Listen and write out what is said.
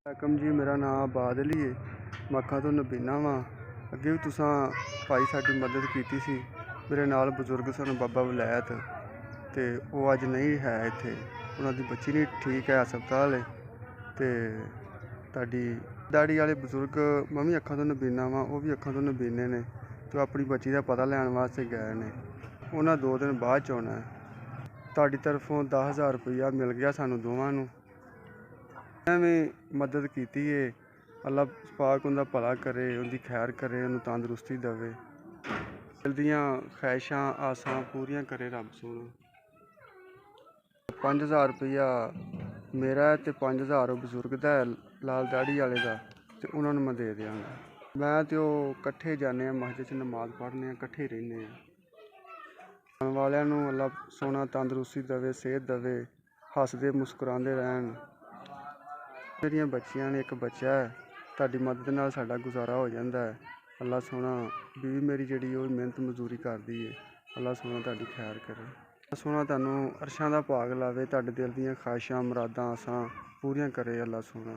वालेकुम जी, मेरा नाम बादल ही है। मक्खा तो नबीना वा। अगे भी तुसां भाई साडी मदद की सी। मेरे नाल बजुर्ग सन बाबा वलैत ते वो अज नहीं है इत्थे। उन्हां दी बच्ची नहीं ठीक है हस्पताल है। ते ताडी दाड़ी वाले बजुर्ग मैं भी अक्खां तो नबीना वा, वो भी अक्खां तो नबीने ने। तो अपनी बच्ची का पता लैन वास्ते गए ने। उन्हां 2 दिन बाद च आना है। ताडी तरफों 10,000 रुपया मिल गया सानू दोवां नू। मैं भी मदद की है। अल्लाह पाक उनका भला करे, उनकी खैर करे, उन्हें तंदरुस्ती देवे, दिल दियां ख्वाहिशां आसां पूरियां करे रब सोना। 5,000 रुपया मेरा है तो 5,000 बजुर्ग का है, लाल दाड़ी वाले का, तो उन्होंने मैं दे देंगा। मैं तो कट्ठे जाने मस्जिद च नमाज पढ़ने, कट्ठे रहने। आने वालों अल्लाह सोना तंदरुस्ती देवे, सेहत देवे, हसदे मुस्कुराते रहन। मेरिया बच्चियां ने, एक बच्चा है। ताड़ी मदद नाल साडा गुजारा हो जाता है। अल्लाह सोना बीवी मेरी जिहड़ी वो मेहनत मजदूरी करती है। अल्लाह सोना ताड़ी खैर करे। अल्लाह सोना तुहानू अरशां दा भाग लावे, ताड़े दिल दियां ख्वाहिशां मुरादां आसां पूरियां करे अल्लाह सोना।